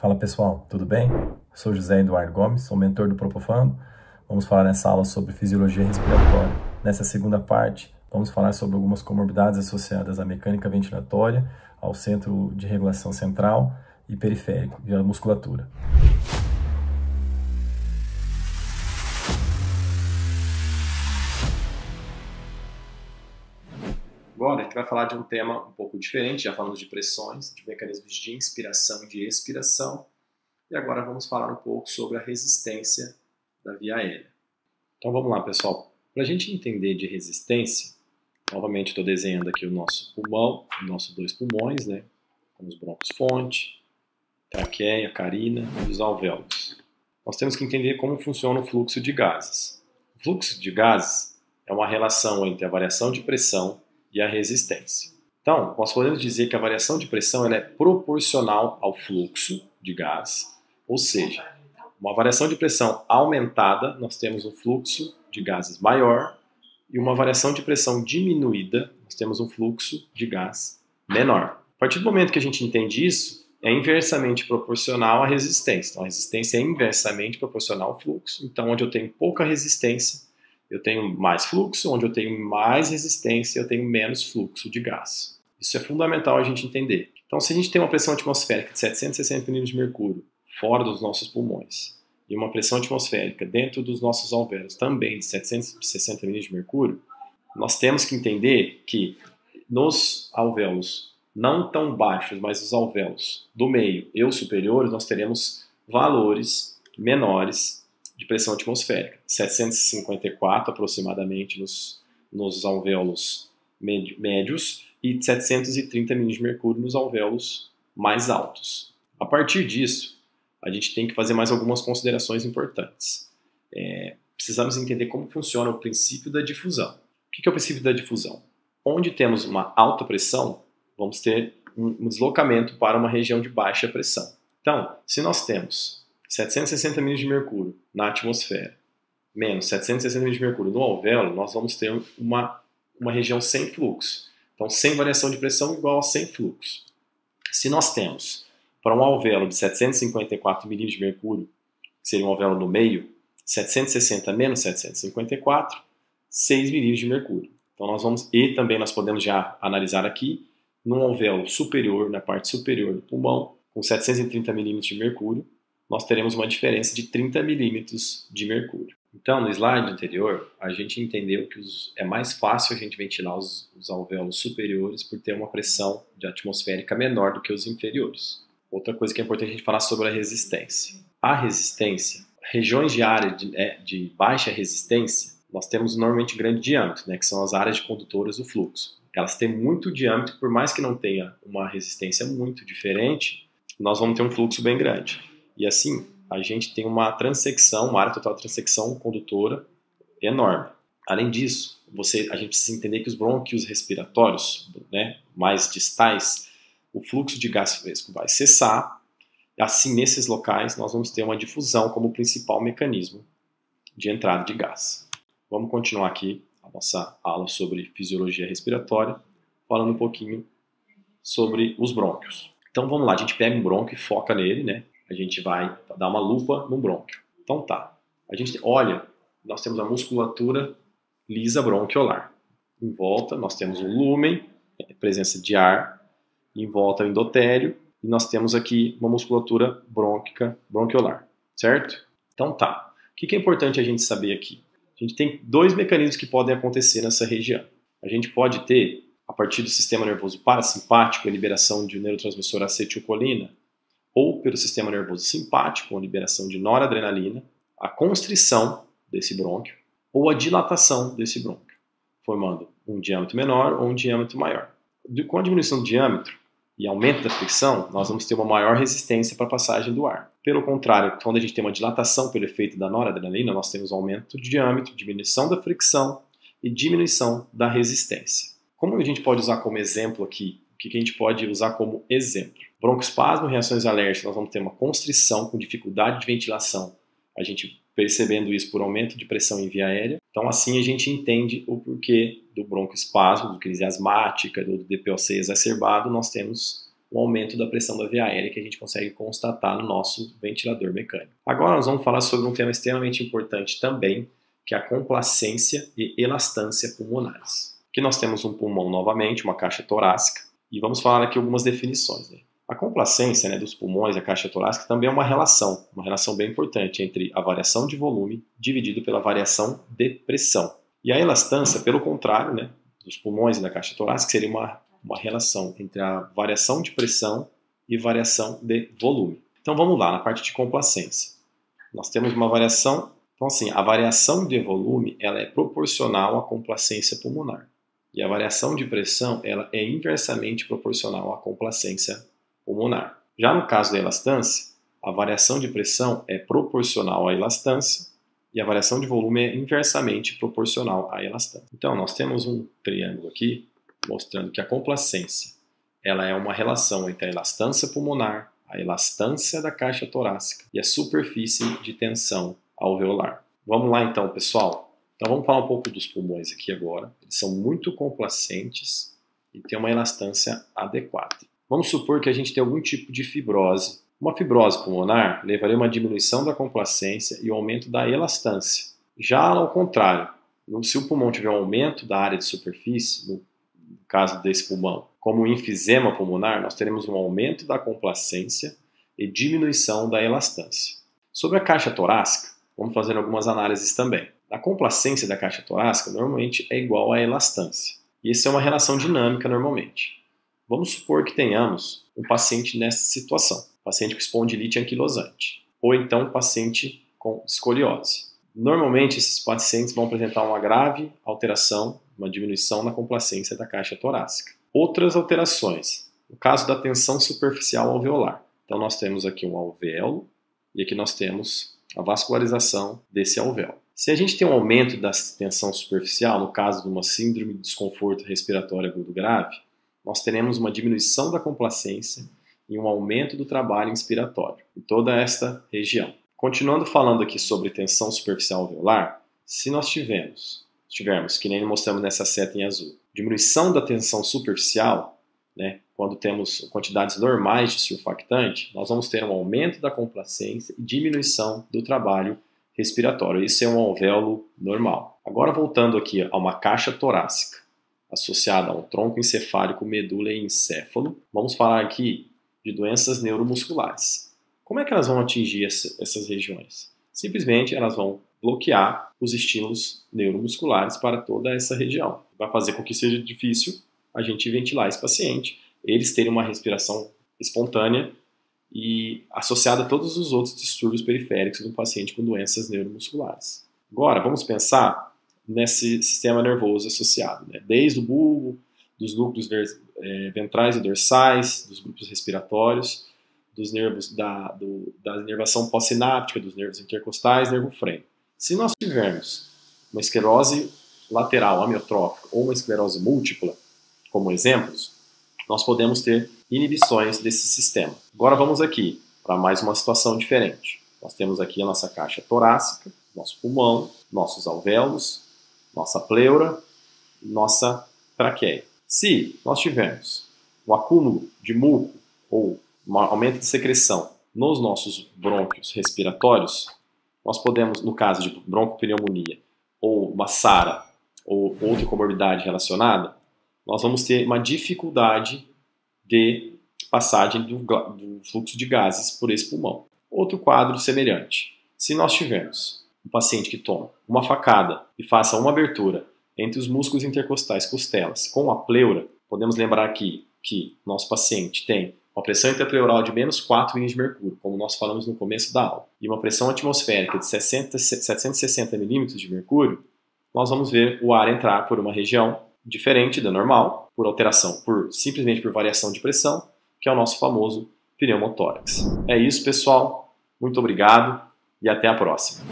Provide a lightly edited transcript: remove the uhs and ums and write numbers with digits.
Fala pessoal, tudo bem? Sou José Eduardo Gomes, sou mentor do Propofando. Vamos falar nessa aula sobre fisiologia respiratória. Nessa segunda parte, vamos falar sobre algumas comorbidades associadas à mecânica ventilatória, ao centro de regulação central e periférico, e à musculatura. Agora a gente vai falar de um tema um pouco diferente, já falamos de pressões, de mecanismos de inspiração e de expiração, e agora vamos falar um pouco sobre a resistência da via aérea. Então vamos lá, pessoal. Para a gente entender de resistência, novamente estou desenhando aqui o nosso pulmão, os nossos dois pulmões, né, com os brônquios-fonte, traqueia, carina e os alvéolos. Nós temos que entender como funciona o fluxo de gases. O fluxo de gases é uma relação entre a variação de pressão e a resistência. Então, nós podemos dizer que a variação de pressão ela é proporcional ao fluxo de gás, ou seja, uma variação de pressão aumentada, nós temos um fluxo de gases maior, e uma variação de pressão diminuída, nós temos um fluxo de gás menor. A partir do momento que a gente entende isso, é inversamente proporcional à resistência. Então, a resistência é inversamente proporcional ao fluxo. Então, onde eu tenho pouca resistência, eu tenho mais fluxo, onde eu tenho mais resistência, eu tenho menos fluxo de gás. Isso é fundamental a gente entender. Então, se a gente tem uma pressão atmosférica de 760 mm de mercúrio fora dos nossos pulmões e uma pressão atmosférica dentro dos nossos alvéolos também de 760 mm de mercúrio, nós temos que entender que nos alvéolos não tão baixos, mas os alvéolos do meio e os superiores, nós teremos valores menores de pressão atmosférica, 754 aproximadamente nos alvéolos médios e 730 mm de mercúrio nos alvéolos mais altos. A partir disso, a gente tem que fazer mais algumas considerações importantes. Precisamos entender como funciona o princípio da difusão. O que é o princípio da difusão? Onde temos uma alta pressão, vamos ter um deslocamento para uma região de baixa pressão. Então, se nós temos 760 mm de mercúrio na atmosfera, menos 760 mm de mercúrio no alvéolo, nós vamos ter uma região sem fluxo. Então, sem variação de pressão igual a sem fluxo. Se nós temos para um alvéolo de 754 mm de mercúrio, que seria um alvéolo no meio, 760 menos 754, 6 mm de mercúrio. Então, também nós podemos já analisar aqui, num alvéolo superior, na parte superior do pulmão, com 730 mm de mercúrio, nós teremos uma diferença de 30 milímetros de mercúrio. Então, no slide anterior, a gente entendeu que é mais fácil a gente ventilar os alvéolos superiores por ter uma pressão atmosférica menor do que os inferiores. Outra coisa que é importante a gente falar sobre a resistência. A resistência, regiões de área de baixa resistência, nós temos normalmente grande diâmetro, né, que são as áreas de condutoras do fluxo. Elas têm muito diâmetro, por mais que não tenha uma resistência muito diferente, nós vamos ter um fluxo bem grande. E assim, a gente tem uma área total de transecção condutora enorme. Além disso, a gente precisa entender que os brônquios respiratórios, né, mais distais, o fluxo de gás fresco vai cessar. Assim, nesses locais, nós vamos ter uma difusão como principal mecanismo de entrada de gás. Vamos continuar aqui a nossa aula sobre fisiologia respiratória, falando um pouquinho sobre os brônquios. Então vamos lá, a gente pega um brônquio e foca nele, né? A gente vai dar uma lupa no brônquio. Então tá, a gente olha, nós temos a musculatura lisa bronquiolar. Em volta nós temos o lúmen, presença de ar, em volta o endotélio, e nós temos aqui uma musculatura brônquica bronquiolar, certo? Então tá, o que é importante a gente saber aqui? A gente tem dois mecanismos que podem acontecer nessa região. A gente pode ter, a partir do sistema nervoso parasimpático, a liberação de neurotransmissor acetilcolina, ou pelo sistema nervoso simpático, com a liberação de noradrenalina, a constrição desse brônquio, ou a dilatação desse brônquio, formando um diâmetro menor ou um diâmetro maior. Com a diminuição do diâmetro e aumento da fricção, nós vamos ter uma maior resistência para a passagem do ar. Pelo contrário, quando a gente tem uma dilatação pelo efeito da noradrenalina, nós temos aumento de diâmetro, diminuição da fricção e diminuição da resistência. Como a gente pode usar como exemplo aqui? O que a gente pode usar como exemplo? Broncoespasmo, reações alérgicas, nós vamos ter uma constrição com dificuldade de ventilação, a gente percebendo isso por aumento de pressão em via aérea. Então assim a gente entende o porquê do broncoespasmo, do crise asmática, do DPOC exacerbado, nós temos o aumento da pressão da via aérea que a gente consegue constatar no nosso ventilador mecânico. Agora nós vamos falar sobre um tema extremamente importante também, que é a complacência e elastância pulmonares. Aqui nós temos um pulmão novamente, uma caixa torácica, e vamos falar aqui algumas definições, né? A complacência, dos pulmões, a caixa torácica, também é uma relação bem importante entre a variação de volume dividido pela variação de pressão. E a elastância, pelo contrário, dos pulmões e da caixa torácica, seria uma relação entre a variação de pressão e variação de volume. Então vamos lá, na parte de complacência. Nós temos uma variação, então assim, a variação de volume ela é proporcional à complacência pulmonar. E a variação de pressão ela é inversamente proporcional à complacência pulmonar. Já no caso da elastância, a variação de pressão é proporcional à elastância e a variação de volume é inversamente proporcional à elastância. Então, nós temos um triângulo aqui mostrando que a complacência ela é uma relação entre a elastância pulmonar, a elastância da caixa torácica e a superfície de tensão alveolar. Vamos lá então, pessoal. Então vamos falar um pouco dos pulmões aqui agora. Eles são muito complacentes e têm uma elastância adequada. Vamos supor que a gente tem algum tipo de fibrose. Uma fibrose pulmonar levaria a uma diminuição da complacência e o aumento da elastância. Já ao contrário, se o pulmão tiver um aumento da área de superfície, no caso desse pulmão, como o enfisema pulmonar, nós teremos um aumento da complacência e diminuição da elastância. Sobre a caixa torácica, vamos fazer algumas análises também. A complacência da caixa torácica normalmente é igual à elastância. E isso é uma relação dinâmica normalmente. Vamos supor que tenhamos um paciente nessa situação, paciente com espondilite anquilosante, ou então um paciente com escoliose. Normalmente esses pacientes vão apresentar uma grave alteração, uma diminuição na complacência da caixa torácica. Outras alterações, no caso da tensão superficial alveolar. Então nós temos aqui um alvéolo e aqui nós temos a vascularização desse alvéolo. Se a gente tem um aumento da tensão superficial, no caso de uma síndrome de desconforto respiratório agudo grave, nós teremos uma diminuição da complacência e um aumento do trabalho inspiratório em toda esta região. Continuando falando aqui sobre tensão superficial alveolar, se nós tivermos, que nem mostramos nessa seta em azul, diminuição da tensão superficial, quando temos quantidades normais de surfactante, nós vamos ter um aumento da complacência e diminuição do trabalho respiratório. Isso é um alvéolo normal. Agora voltando aqui a uma caixa torácica associada a um tronco encefálico, medula e encéfalo, vamos falar aqui de doenças neuromusculares. Como é que elas vão atingir essas regiões? Simplesmente elas vão bloquear os estímulos neuromusculares para toda essa região. Vai fazer com que seja difícil a gente ventilar esse paciente, eles terem uma respiração espontânea e associada a todos os outros distúrbios periféricos do paciente com doenças neuromusculares. Agora, vamos pensar nesse sistema nervoso associado, desde o bulbo, dos núcleos ventrais e dorsais, dos grupos respiratórios, dos nervos da inervação pós-sináptica, dos nervos intercostais, nervo frênico. Se nós tivermos uma esclerose lateral amiotrófica ou uma esclerose múltipla, como exemplos, nós podemos ter inibições desse sistema. Agora vamos aqui para mais uma situação diferente. Nós temos aqui a nossa caixa torácica, nosso pulmão, nossos alvéolos, nossa pleura, nossa traqueia. Se nós tivermos um acúmulo de muco ou um aumento de secreção nos nossos brônquios respiratórios, nós podemos, no caso de broncopneumonia ou uma SARA ou outra comorbidade relacionada, nós vamos ter uma dificuldade de passagem do fluxo de gases por esse pulmão. Outro quadro semelhante. Se nós tivermos um paciente que toma uma facada e faça uma abertura entre os músculos intercostais costelas com a pleura, podemos lembrar aqui que nosso paciente tem uma pressão intrapleural de menos 4 mm de mercúrio, como nós falamos no começo da aula, e uma pressão atmosférica de 760 mm de mercúrio, nós vamos ver o ar entrar por uma região diferente da normal, simplesmente por variação de pressão, que é o nosso famoso pneumotórax. É isso, pessoal. Muito obrigado e até a próxima.